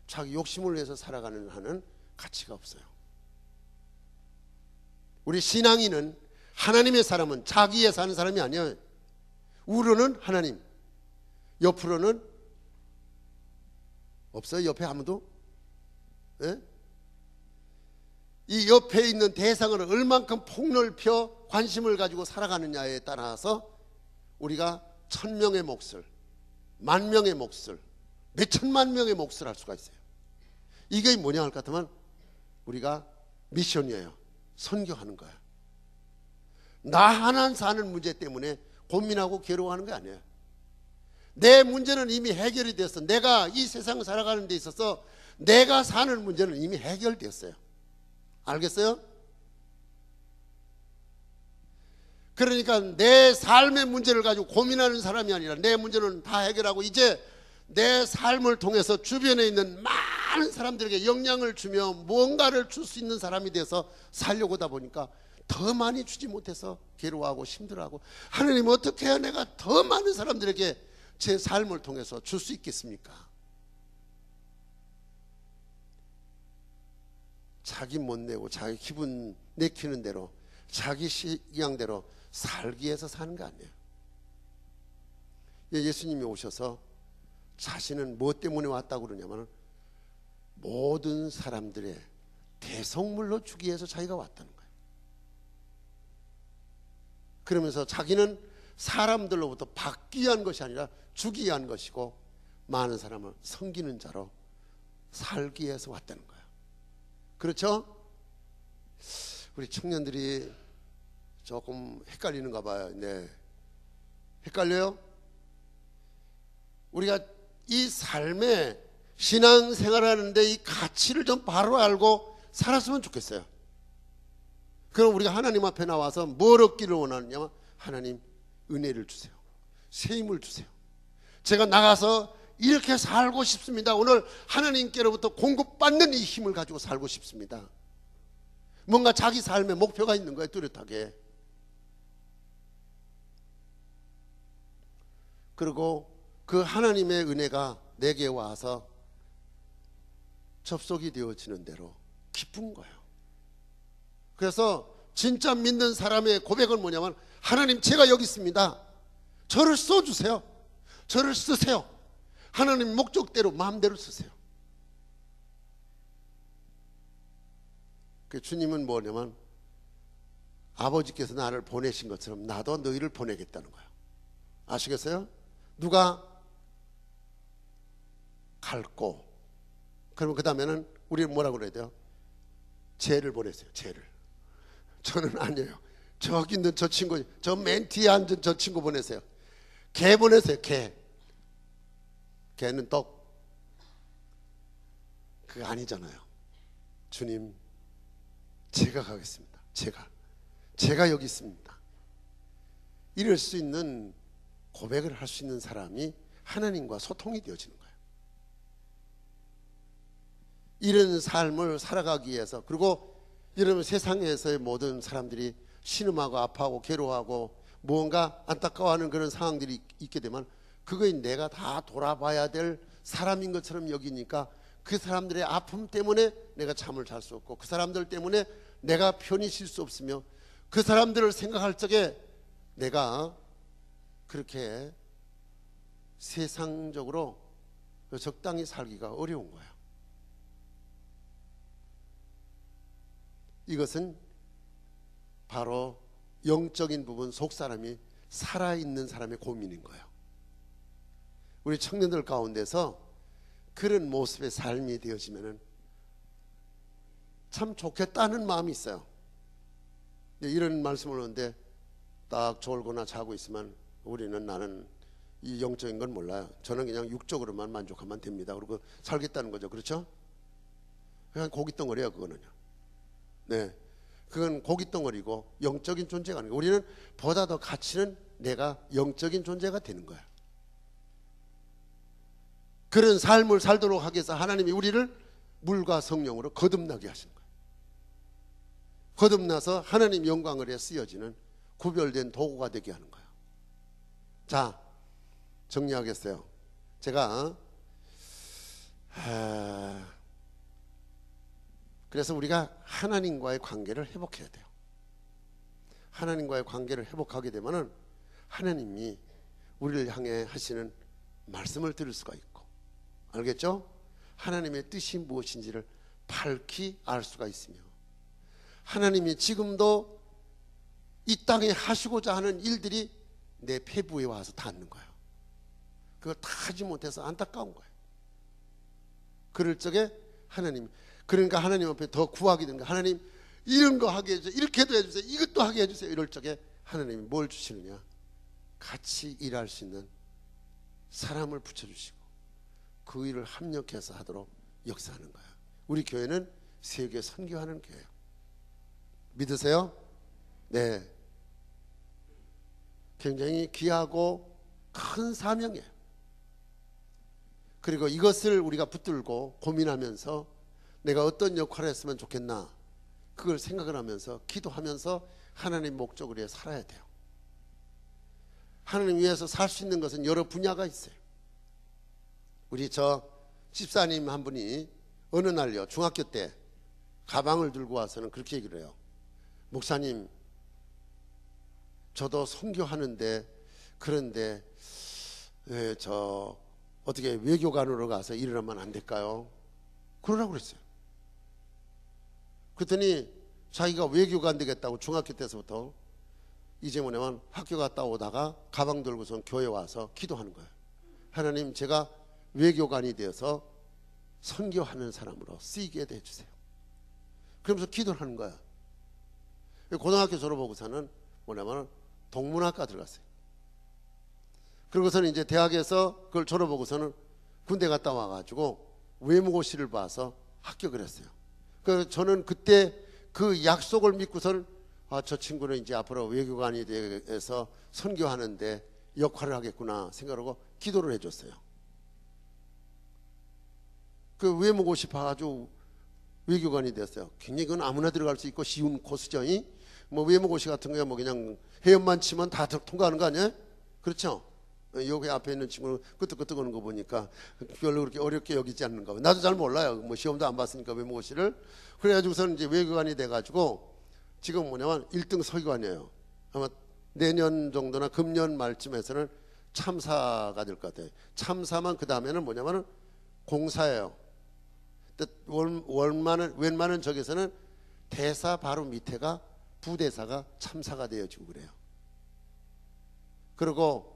자기 욕심을 위해서 살아가는 하는 가치가 없어요. 우리 신앙인은 하나님의 사람은 자기에 사는 사람이 아니에요. 우로는 하나님, 옆으로는 없어요. 옆에 아무도? 예? 이 옆에 있는 대상을 얼만큼 폭넓혀 관심을 가지고 살아가느냐에 따라서 우리가 1000명의 몫을, 10,000,000명의 몫을, 몇 천만 명의 몫을 할 수가 있어요. 이게 뭐냐 할 것 같으면 우리가 미션이에요. 선교하는 거예요. 나 하나 사는 문제 때문에 고민하고 괴로워하는 게 아니에요. 내 문제는 이미 해결이 됐어. 내가 이 세상 살아가는 데 있어서 내가 사는 문제는 이미 해결됐어요. 알겠어요? 그러니까 내 삶의 문제를 가지고 고민하는 사람이 아니라 내 문제는 다 해결하고 이제 내 삶을 통해서 주변에 있는 많은 사람들에게 영향을 주며 무언가를 줄 수 있는 사람이 돼서 살려고 하다 보니까 더 많이 주지 못해서 괴로워하고 힘들어하고, 하나님 어떻게 해야 내가 더 많은 사람들에게 제 삶을 통해서 줄 수 있겠습니까? 자기 못 내고 자기 기분 내키는 대로 자기 식양대로 살기 위해서 사는 거 아니에요. 예수님이 오셔서 자신은 무엇 때문에 왔다고 그러냐면 모든 사람들의 대속물로 주기 위해서 자기가 왔다는 거예요. 그러면서 자기는 사람들로부터 받기 위한 것이 아니라 주기 위한 것이고 많은 사람을 섬기는 자로 살기 위해서 왔다는 거예요. 그렇죠? 우리 청년들이 조금 헷갈리는가 봐요. 네, 헷갈려요? 우리가 이 삶에 신앙생활하는데 이 가치를 좀 바로 알고 살았으면 좋겠어요. 그럼 우리가 하나님 앞에 나와서 뭘 얻기를 원하느냐? 하나님 은혜를 주세요. 새 힘을 주세요. 제가 나가서 이렇게 살고 싶습니다. 오늘 하나님께로부터 공급받는 이 힘을 가지고 살고 싶습니다. 뭔가 자기 삶에 목표가 있는 거예요. 뚜렷하게. 그리고 그 하나님의 은혜가 내게 와서 접속이 되어지는 대로 기쁜 거예요. 그래서 진짜 믿는 사람의 고백은 뭐냐면, 하나님 제가 여기 있습니다. 저를 써주세요. 저를 쓰세요. 하나님 목적대로 마음대로 쓰세요. 그 주님은 뭐냐면 아버지께서 나를 보내신 것처럼 나도 너희를 보내겠다는 거예요. 아시겠어요? 누가 갈고, 그러면 그 다음에는 우리는 뭐라고 그래야 돼요? 쟤를 보내세요. 쟤를. 저는 아니에요. 저기 있는 저 친구, 저 맨 뒤에 앉은 저 친구 보내세요. 개 보내세요. 개. 개는 떡. 그거 아니잖아요. 주님, 제가 가겠습니다. 제가 여기 있습니다. 이럴 수 있는 고백을 할 수 있는 사람이 하나님과 소통이 되어지는 거예요. 이런 삶을 살아가기 위해서, 그리고 여러분 세상에서의 모든 사람들이 신음하고 아파하고 괴로워하고 무언가 안타까워하는 그런 상황들이 있게 되면 그거에 내가 다 돌아봐야 될 사람인 것처럼 여기니까 그 사람들의 아픔 때문에 내가 잠을 잘 수 없고, 그 사람들 때문에 내가 편히 쉴 수 없으며, 그 사람들을 생각할 적에 내가 그렇게 세상적으로 적당히 살기가 어려운 거예요. 이것은 바로 영적인 부분, 속사람이 살아있는 사람의 고민인 거예요. 우리 청년들 가운데서 그런 모습의 삶이 되어지면 참 좋겠다는 마음이 있어요. 이런 말씀을 하는데 딱 졸거나 자고 있으면 우리는, 나는 이 영적인 건 몰라요. 저는 그냥 육적으로만 만족하면 됩니다. 그리고 살겠다는 거죠. 그렇죠? 그냥 고깃덩어리야 그거는요. 네, 그건 고깃덩어리고 영적인 존재가 아니고, 우리는 보다 더 가치는 내가 영적인 존재가 되는 거야. 그런 삶을 살도록 하기 위해서 하나님이 우리를 물과 성령으로 거듭나게 하신 거예요. 거듭나서 하나님 영광을 위해 쓰여지는 구별된 도구가 되게 하는 거예요. 자, 정리하겠어요. 제가 그래서 우리가 하나님과의 관계를 회복해야 돼요. 하나님과의 관계를 회복하게 되면은 하나님이 우리를 향해 하시는 말씀을 들을 수가 있고, 알겠죠? 하나님의 뜻이 무엇인지를 밝히 알 수가 있으며, 하나님이 지금도 이 땅에 하시고자 하는 일들이 내 폐부에 와서 닿는 거예요. 그걸 다 하지 못해서 안타까운 거예요. 그럴 적에 하나님. 그러니까 하나님 앞에 더 구하게 되는 거예요. 하나님 이런 거 하게 해주세요. 이렇게도 해주세요. 이것도 하게 해주세요. 이럴 적에 하나님이 뭘 주시느냐? 같이 일할 수 있는 사람을 붙여주시고 그 일을 합력해서 하도록 역사하는 거예요. 우리 교회는 세계 선교하는 교회예요. 믿으세요? 네. 굉장히 귀하고 큰 사명이에요. 그리고 이것을 우리가 붙들고 고민하면서 내가 어떤 역할을 했으면 좋겠나, 그걸 생각을 하면서 기도하면서 하나님 목적을 위해 살아야 돼요. 하나님 위해서 살 수 있는 것은 여러 분야가 있어요. 우리 저 집사님 한 분이 어느 날요, 중학교 때 가방을 들고 와서는 그렇게 얘기를 해요. 목사님, 저도 선교하는데, 그런데 저 어떻게 외교관으로 가서 일을 하면 안 될까요? 그러라고 그랬어요. 그랬더니 자기가 외교관 되겠다고 중학교 때서부터 이제 뭐냐면 학교 갔다 오다가 가방 들고선 교회 와서 기도하는 거예요. 하나님, 제가 외교관이 되어서 선교하는 사람으로 쓰이게 해주세요. 그러면서 기도를 하는 거야. 고등학교 졸업하고서는 뭐냐면 동문학과 들어갔어요. 그러고서는 이제 대학에서 그걸 졸업하고서는 군대 갔다 와가지고 외무고시를 봐서 합격을 했어요. 그래서 저는 그때 그 약속을 믿고서는 저 친구는 이제 앞으로 외교관이 돼서 선교하는데 역할을 하겠구나 생각하고 기도를 해줬어요. 그 외무고시 봐가지고 외교관이 됐어요. 굉장히 그건 아무나 들어갈 수 있고 쉬운 코스죠. 뭐 외무고시 같은 거야 뭐 그냥 해연만 치면 다 통과하는 거 아니에요? 그렇죠? 여기 앞에 있는 친구는 끄떡끄떡 하는 거 보니까 별로 그렇게 어렵게 여기지 않는가 봐요. 나도 잘 몰라요. 뭐 시험도 안 봤으니까 외무고시를. 그래가지고서는 이제 외교관이 돼가지고 지금 뭐냐면 1등 서기관이에요. 아마 내년 정도나 금년 말쯤에서는 참사가 될 것 같아요. 참사만 그 다음에는 뭐냐면은 공사예요. 웬만한 적에서는 대사 바로 밑에가 부대사가 참사가 되어지고 그래요. 그리고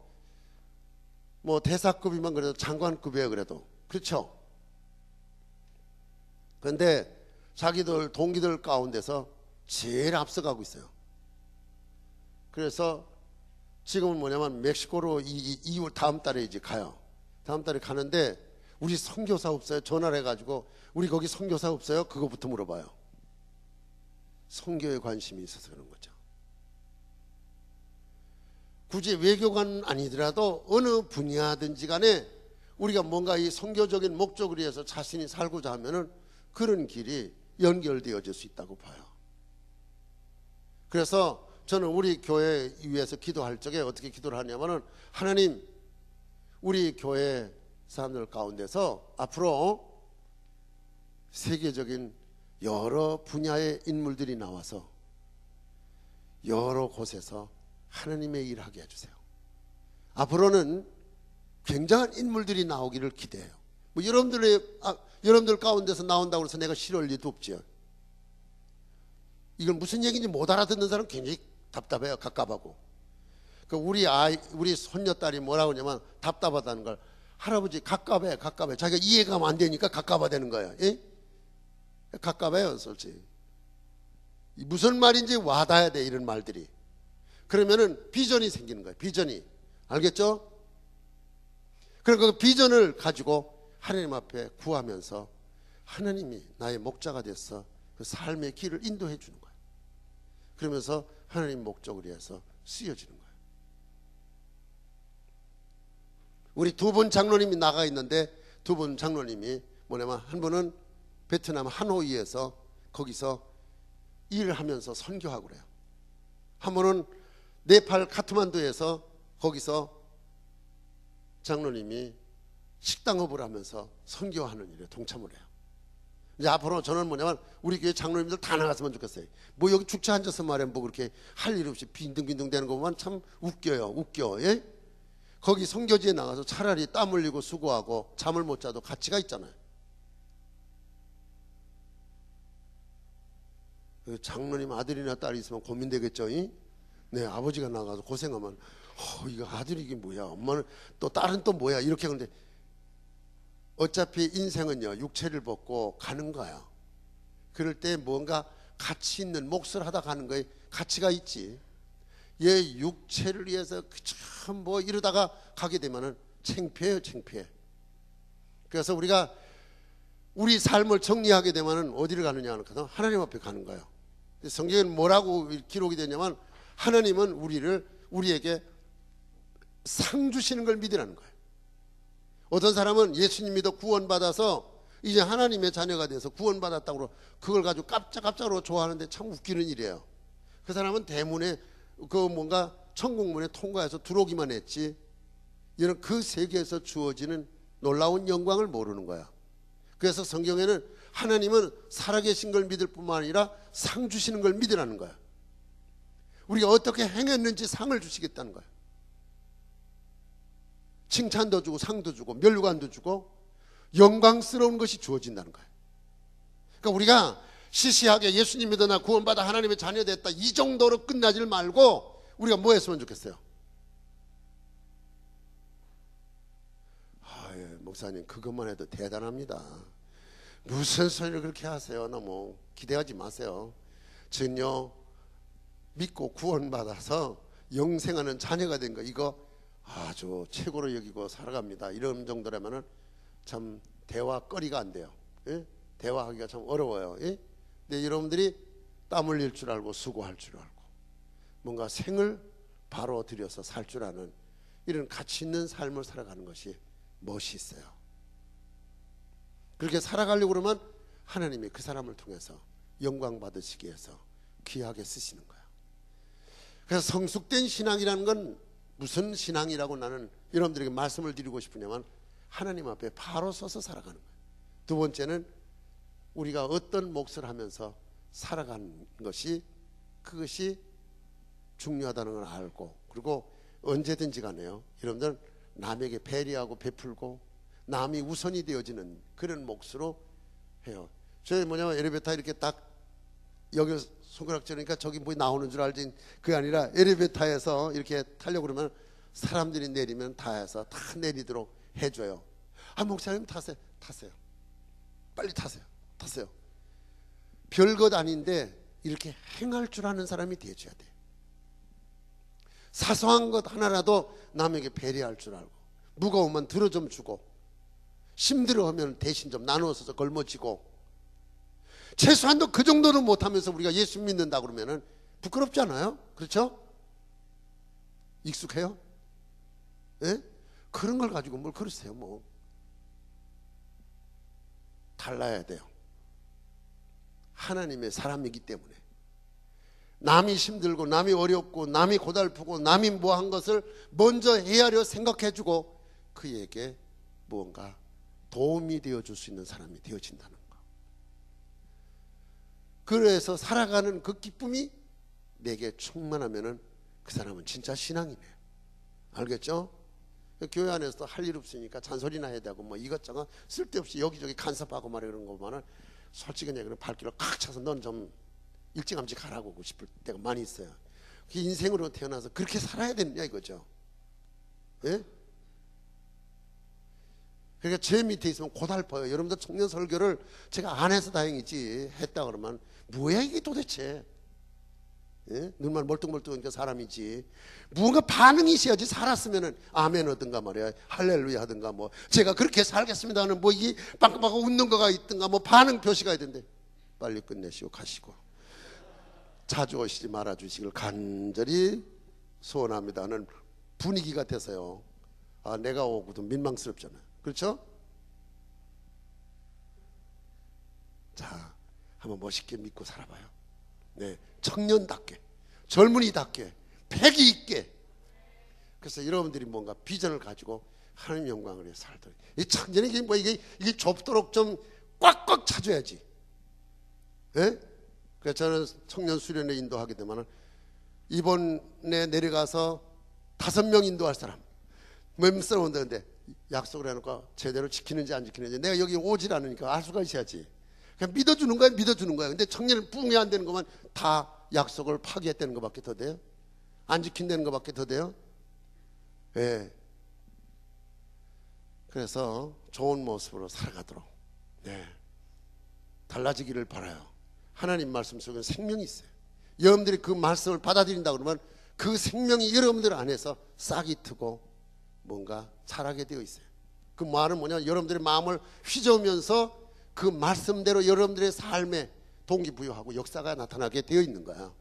뭐 대사급이면 그래도 장관급이에요. 그래도 그렇죠. 그런데 자기들 동기들 가운데서 제일 앞서가고 있어요. 그래서 지금은 뭐냐면 멕시코로 이후 다음 달에 이제 가요. 다음 달에 가는데 우리 선교사 없어요? 전화를 해가지고 우리 거기 선교사 없어요? 그거부터 물어봐요. 선교에 관심이 있어서 그런 거죠. 굳이 외교관 아니더라도 어느 분야든지 간에 우리가 뭔가 이 선교적인 목적을 위해서 자신이 살고자 하면은 그런 길이 연결되어질 수 있다고 봐요. 그래서 저는 우리 교회 위해서 기도할 적에 어떻게 기도를 하냐면은 하나님, 우리 교회 사람들 가운데서 앞으로 세계적인 여러 분야의 인물들이 나와서 여러 곳에서 하나님의 일을 하게 해주세요. 앞으로는 굉장한 인물들이 나오기를 기대해요. 뭐 여러분들 가운데서 나온다고 해서 내가 싫어할 리도 없지요. 이건 무슨 얘기인지 못 알아듣는 사람 굉장히 답답해요. 갑갑하고. 우리 손녀딸이 뭐라고 하냐면 답답하다는 걸, 할아버지 갑갑해. 자기가 이해가 안 되니까 갑갑하다는 거예요. 예? 갑갑해요, 솔직히. 무슨 말인지 와닿아야 돼, 이런 말들이. 그러면은 비전이 생기는 거예요. 비전이. 알겠죠? 그리고 그 비전을 가지고 하나님 앞에 구하면서 하나님이 나의 목자가 돼서 그 삶의 길을 인도해 주는 거예요. 그러면서 하나님 목적을 위해서 쓰여지는 거예요. 우리 두 분 장로님이 나가 있는데 두 분 장로님이 뭐냐면 한 분은 베트남 하노이에서 거기서 일을 하면서 선교하고 그래요. 한 분은 네팔 카트만두에서 거기서 장로님이 식당업을 하면서 선교하는 일에 동참을 해요. 이제 앞으로 저는 뭐냐면 우리 교회 장로님들 다 나갔으면 좋겠어요. 뭐 여기 축제 앉아서 말이야 뭐 그렇게 할 일 없이 빈둥빈둥 되는 거 보면 참 웃겨. 예? 거기 선교지에 나가서 차라리 땀 흘리고 수고하고 잠을 못 자도 가치가 있잖아요. 장로님 아들이나 딸이 있으면 고민되겠죠. 네, 아버지가 나가서 고생하면 이거 아들이 이게 뭐야, 엄마는 또 딸은 또 뭐야 이렇게 하는데 어차피 인생은요 육체를 벗고 가는 거예요. 그럴 때 뭔가 가치 있는 몫을 하다 가는 거에 가치가 있지. 얘 육체를 위해서 참 뭐 이러다가 가게 되면은 창피해요, 창피해. 그래서 우리가 우리 삶을 정리하게 되면은 어디를 가느냐 하는 거죠? 하나님 앞에 가는 거예요. 성경에는 뭐라고 기록이 되냐면 하나님은 우리에게 상 주시는 걸 믿으라는 거예요. 어떤 사람은 예수님 믿어 구원받아서 이제 하나님의 자녀가 돼서 구원받았다고 그걸 가지고 깜짝깜짝으로 좋아하는데 참 웃기는 일이에요. 그 사람은 대문에 그 뭔가 천국문에 통과해서 들어오기만 했지 이런 그 세계에서 주어지는 놀라운 영광을 모르는 거야. 그래서 성경에는 하나님은 살아계신 걸 믿을 뿐만 아니라 상 주시는 걸 믿으라는 거야. 우리가 어떻게 행했는지 상을 주시겠다는 거야. 칭찬도 주고 상도 주고 면류관도 주고 영광스러운 것이 주어진다는 거예요. 그러니까 우리가 시시하게 예수님 믿어 나 구원받아 하나님의 자녀 됐다 이 정도로 끝나질 말고 우리가 뭐 했으면 좋겠어요? 예, 목사님 그것만 해도 대단합니다. 무슨 소리를 그렇게 하세요? 너무 기대하지 마세요. 저는요 믿고 구원받아서 영생하는 자녀가 된 거 이거 아주 최고로 여기고 살아갑니다. 이런 정도라면은 참 대화거리가 안 돼요. 예? 대화하기가 참 어려워요. 예? 근데 여러분들이 땀 흘릴 줄 알고 수고할 줄 알고 뭔가 생을 바로 들여서 살 줄 아는 이런 가치 있는 삶을 살아가는 것이 멋있어요. 그렇게 살아가려고 그러면 하나님이 그 사람을 통해서 영광 받으시기 위해서 귀하게 쓰시는 거예요. 그래서 성숙된 신앙이라는 건 무슨 신앙이라고 나는 여러분들에게 말씀을 드리고 싶으냐면 하나님 앞에 바로 서서 살아가는 거예요. 두 번째는 우리가 어떤 몫을 하면서 살아가는 것이 그것이 중요하다는 걸 알고 그리고 언제든지 간에요 여러분들 남에게 배려하고 베풀고 남이 우선이 되어지는 그런 몫으로 해요. 저희 뭐냐면 엘리베이터 이렇게 딱 여기 손가락 찌르니까 저기 뭐 나오는 줄 알지 그게 아니라 엘리베이터에서 이렇게 타려고 그러면 사람들이 내리면 다 해서 다 내리도록 해줘요. 아 목사님 타세요. 빨리 타세요. 별것 아닌데 이렇게 행할 줄 아는 사람이 되어줘야 돼. 사소한 것 하나라도 남에게 배려할 줄 알고 무거우면 들어 좀 주고 힘들어하면 대신 좀 나누어서 걸머쥐고 최소한도 그 정도는 못하면서 우리가 예수 믿는다 그러면은 부끄럽지 않아요? 그렇죠? 익숙해요? 예? 그런 걸 가지고 뭘 그러세요 뭐. 달라야 돼요. 하나님의 사람이기 때문에 남이 힘들고 남이 어렵고 남이 고달프고 남이 뭐한 것을 먼저 헤아려 생각해주고 그에게 무언가 도움이 되어줄 수 있는 사람이 되어진다는 거. 그래서 살아가는 그 기쁨이 내게 충만하면은 그 사람은 진짜 신앙이네. 알겠죠? 교회 안에서도 할 일 없으니까 잔소리나 해야 되고 뭐 이것저것 쓸데없이 여기저기 간섭하고 말이 그런 거 보면은 솔직히 내가 발길을 칵 차서 넌 좀 일찌감치 가라고 하고 싶을 때가 많이 있어요. 인생으로 태어나서 그렇게 살아야 되느냐 이거죠. 예? 그러니까 제 밑에 있으면 고달퍼요. 여러분들 청년 설교를 제가 안 해서 다행이지 했다 그러면 뭐야 이게 도대체. 예? 눈만 멀뚱멀뚱하니까 사람이지. 무언가 반응이 있어야지. 살았으면은 아멘 하든가 말이야, 할렐루야 하든가 뭐 제가 그렇게 살겠습니다 하는 뭐 이 빵빵하고 웃는 거가 있든가 뭐 반응 표시가 있던데 빨리 끝내시고 가시고 자주 오시지 말아 주시길 간절히 소원합니다 하는 분위기 같아서요. 아 내가 오고도 민망스럽잖아요. 그렇죠? 자 한번 멋있게 믿고 살아봐요. 네, 청년답게 젊은이답게 패기 있게. 그래서 여러분들이 뭔가 비전을 가지고 하나님 영광을 위해 살도록 이 청년이 이게 좁도록 좀 꽉꽉 차줘야지. 예? 그래서 저는 청년 수련회 인도하게 되면 이번에 내려가서 5명 인도할 사람 몇 사람 온다는데 약속을 해놓고 제대로 지키는지 안 지키는지 내가 여기 오질 않으니까 알 수가 있어야지. 그냥 믿어주는 거야. 근데 청년은 뿡이 안 되는 것만 다 약속을 파기했다는 것밖에 더 돼요? 안 지킨다는 것밖에 더 돼요? 예. 그래서 좋은 모습으로 살아가도록 달라지기를 바라요. 하나님 말씀 속에 생명이 있어요. 여러분들이 그 말씀을 받아들인다 그러면 그 생명이 여러분들 안에서 싹이 트고 뭔가 자라게 되어 있어요. 그 말은 뭐냐, 여러분들의 마음을 휘저으면서 그 말씀대로 여러분들의 삶에 동기부여하고 역사가 나타나게 되어 있는 거야.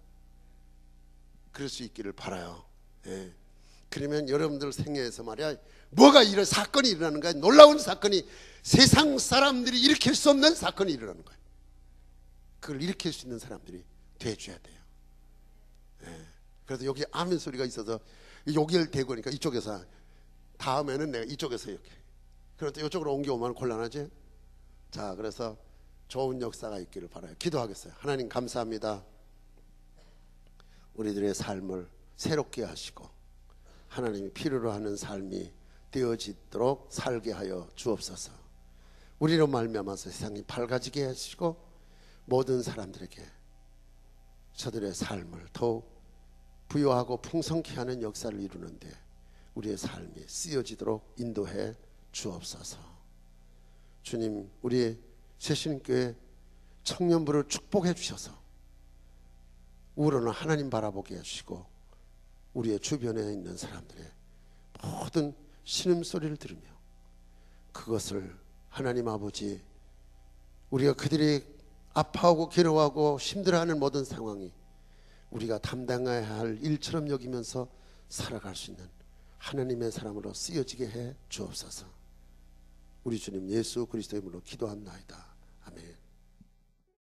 그럴 수 있기를 바라요. 그러면 여러분들 생애에서 말이야, 뭐가 이런 사건이 일어나는 거야. 놀라운 사건이, 세상 사람들이 일으킬 수 없는 사건이 일어나는 거야. 그걸 일으킬 수 있는 사람들이 돼줘야 돼요. 그래서 여기 아멘 소리가 있어서 여기를 대고 니까 이쪽에서, 다음에는 내가 이쪽에서 이렇게, 그런데 이쪽으로 옮겨오면 곤란하지. 자, 그래서 좋은 역사가 있기를 바라요. 기도하겠어요. 하나님 감사합니다. 우리들의 삶을 새롭게 하시고 하나님이 필요로 하는 삶이 되어지도록 살게 하여 주옵소서. 우리로 말미암아서 세상이 밝아지게 하시고 모든 사람들에게 저들의 삶을 더욱 부유하고 풍성케 하는 역사를 이루는데 우리의 삶이 쓰여지도록 인도해 주옵소서. 주님, 우리 새신교회 청년부를 축복해 주셔서 우러는 하나님 바라보게 하시고 우리의 주변에 있는 사람들의 모든 신음소리를 들으며 그것을 하나님 아버지, 우리가 그들이 아파하고 괴로워하고 힘들어하는 모든 상황이 우리가 담당해야 할 일처럼 여기면서 살아갈 수 있는 하나님의 사람으로 쓰여지게 해 주옵소서. 우리 주님 예수 그리스도의 이름으로 기도합나이다. 아멘.